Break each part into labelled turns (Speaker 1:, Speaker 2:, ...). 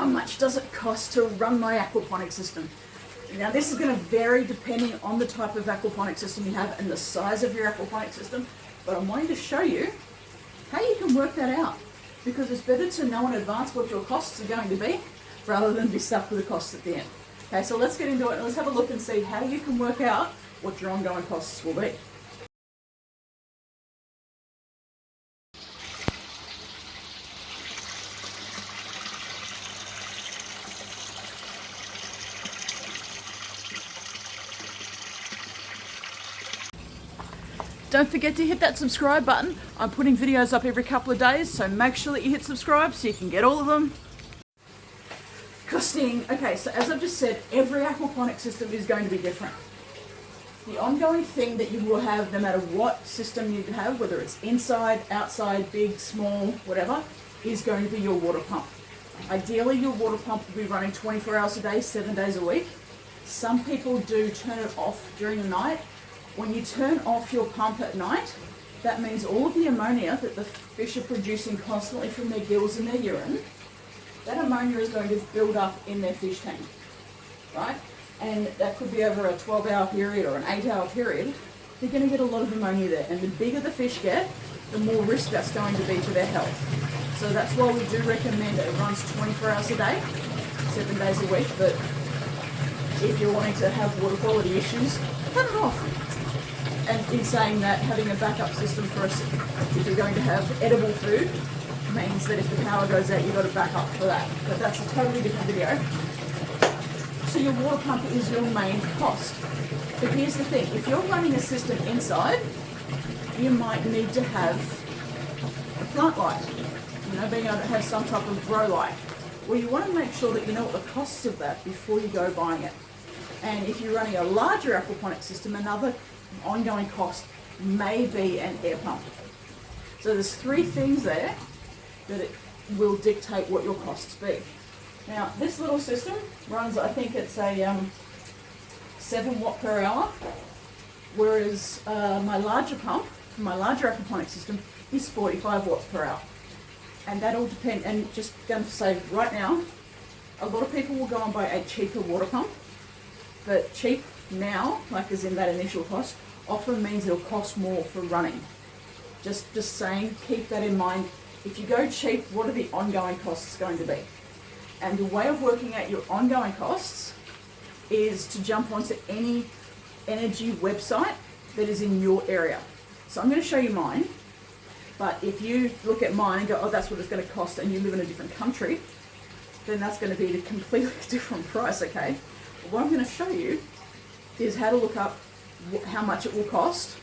Speaker 1: how much does it cost to run my aquaponics system? Now this is going to vary depending on the type of aquaponics system you have and the size of your aquaponics system, but I'm wanting to show you how you can work that out, because it's better to know in advance what your costs are going to be rather than be stuck with the costs at the end. Okay, so let's get into it and let's have a look and see how you can work out what your ongoing costs will be. Don't forget to hit that subscribe button. I'm putting videos up every couple of days, so make sure that you hit subscribe so you can get all of them. Costing. Okay, so as I've just said, every aquaponic system is going to be different. The ongoing thing that you will have, no matter what system you have, whether it's inside, outside, big, small, whatever, is going to be your water pump. Ideally, your water pump will be running 24 hours a day, 7 days a week. Some people do turn it off during the night. When you turn off your pump at night, that means all of the ammonia that the fish are producing constantly from their gills and their urine, that ammonia is going to build up in their fish tank, right? And that could be over a 12-hour period or an 8-hour period. They're going to get a lot of ammonia there, and the bigger the fish get, the more risk that's going to be to their health. So that's why we do recommend it runs 24 hours a day, 7 days a week, but if you're wanting to have water quality issues, turn it off. And in saying that, having a backup system for us, if you're going to have edible food, means that if the power goes out, you've got a backup for that. But that's a totally different video. So your water pump is your main cost. But here's the thing, if you're running a system inside, you might need to have a plant light, being able to have some type of grow light. Well, you want to make sure that you know what the costs of that before you go buying it. And if you're running a larger aquaponic system, another ongoing cost may be an air pump. So there's three things there that it will dictate what your costs be. Now this little system runs, I think it's a 7 watt per hour, whereas my larger pump, for my larger aquaponic system, is 45 watts per hour. And that'll depend, and just going to say right now, a lot of people will go and buy a cheaper water pump, but cheap now, like as in that initial cost, often means it'll cost more for running. Just saying, keep that in mind. If you go cheap, what are the ongoing costs going to be? And the way of working out your ongoing costs is to jump onto any energy website that is in your area. So I'm going to show you mine, but if you look at mine and go, oh, that's what it's going to cost, and you live in a different country, then that's going to be a completely different price, okay? But what I'm going to show you is how to look up how much it will cost,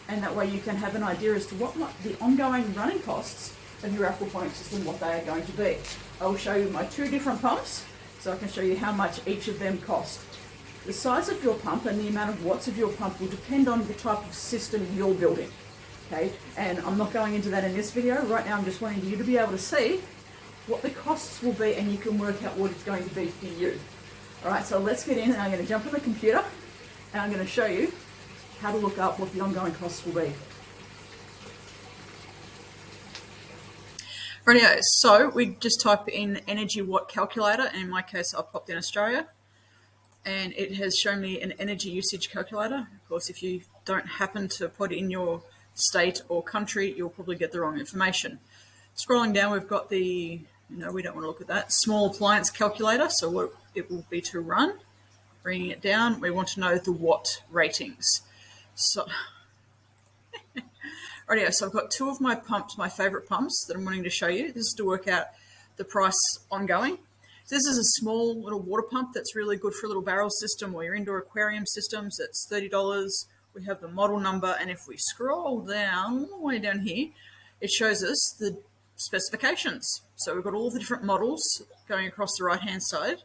Speaker 1: and that way you can have an idea as to what the ongoing running costs of your aquaponic system, what they are going to be. I will show you my two different pumps, so I can show you how much each of them cost. The size of your pump and the amount of watts of your pump will depend on the type of system you're building, okay? And I'm not going into that in this video. Right now I'm just wanting you to be able to see what the costs will be, and you can work out what it's going to be for you. Alright, so let's get in, and I'm going to jump on the computer and I'm going to show you how to look up what the ongoing costs will be. Rightio, so we just type in energy watt calculator, and in my case I popped in Australia, and it has shown me an energy usage calculator. Of course, if you don't happen to put in your state or country, you'll probably get the wrong information. Scrolling down, we've got the, we don't want to look at that, small appliance calculator, so what it will be to run. Bringing it down, we want to know the watt ratings. So, rightio, so I've got two of my pumps, my favorite pumps that I'm wanting to show you. This is to work out the price ongoing. So this is a small little water pump that's really good for a little barrel system or your indoor aquarium systems. It's $30. We have the model number, and if we scroll down, all the way down here, it shows us the specifications. So we've got all the different models going across the right-hand side.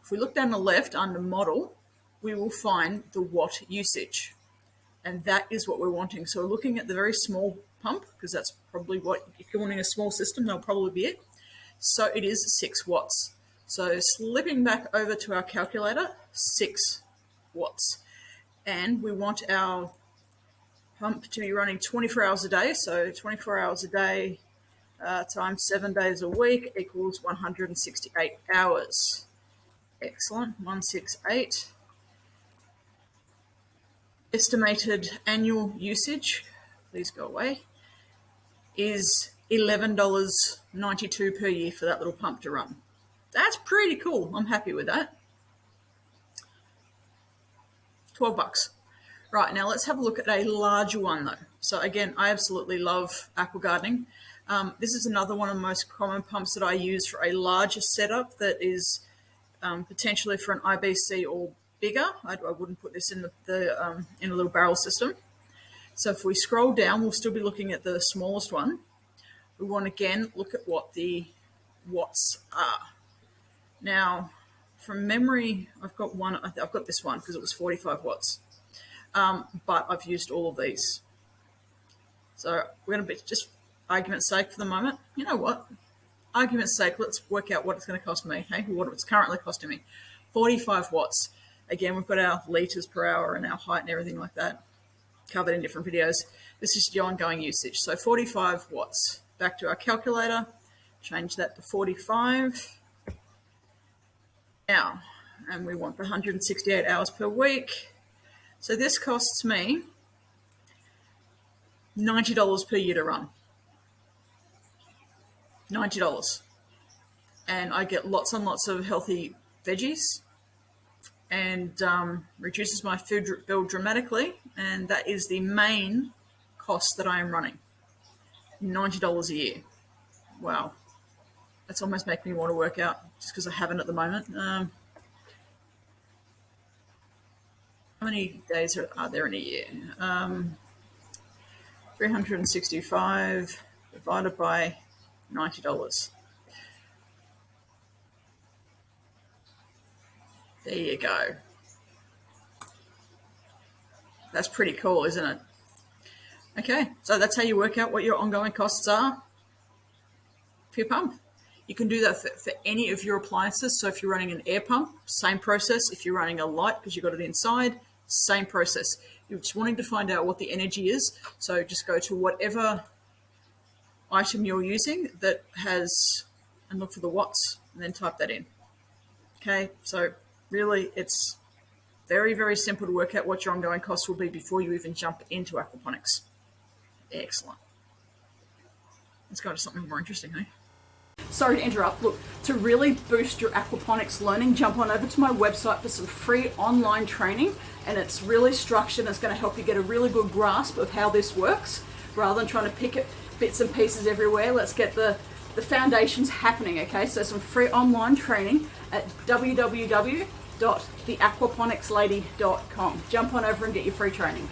Speaker 1: If we look down the left under model, we will find the watt usage. And that is what we're wanting. So we're looking at the very small pump, because that's probably what, if you're wanting a small system, that'll probably be it. So it is 6 watts. So slipping back over to our calculator, 6 watts. And we want our pump to be running 24 hours a day. So 24 hours a day, times 7 days a week equals 168 hours. Excellent, 168. Estimated annual usage, please go away, is $11.92 per year for that little pump to run. That's pretty cool. I'm happy with that. 12 bucks. Right, now let's have a look at a larger one though. So again, I absolutely love aqua gardening. This is another one of the most common pumps that I use for a larger setup that is potentially for an IBC or bigger. I wouldn't put this in in a little barrel system. So if we scroll down, we'll still be looking at the smallest one. We want to again look at what the watts are. Now, from memory, I've got this one because it was 45 watts, but I've used all of these. So we're going to be, just argument's sake for the moment, you know what? Argument's sake, let's work out what it's going to cost me, hey? What it's currently costing me. 45 watts. Again, we've got our litres per hour and our height and everything like that covered in different videos. This is the ongoing usage. So 45 watts. Back to our calculator, change that to 45. Now, and we want the 168 hours per week. So this costs me $90 per year to run. $90. And I get lots and lots of healthy veggies and reduces my food bill dramatically. And that is the main cost that I am running. $90 a year. Wow. That's almost making me want to work out just because I haven't at the moment. How many days are there in a year? 365 divided by $90. There you go. That's pretty cool, isn't it? Okay, so that's how you work out what your ongoing costs are for your pump. You can do that for any of your appliances. So if you're running an air pump, same process. If you're running a light because you've got it inside, same process. You're just wanting to find out what the energy is. So just go to whatever item you're using that has, and look for the watts, and then type that in. Okay, so really it's very, very simple to work out what your ongoing costs will be before you even jump into aquaponics. Excellent. Let's go to something more interesting, eh? Sorry to interrupt. Look, to really boost your aquaponics learning, jump on over to my website for some free online training, and it's really structured and it's going to help you get a really good grasp of how this works rather than trying to pick it bits and pieces everywhere. Let's get the foundations happening, okay? So some free online training at www.theaquaponicslady.com. Jump on over and get your free training.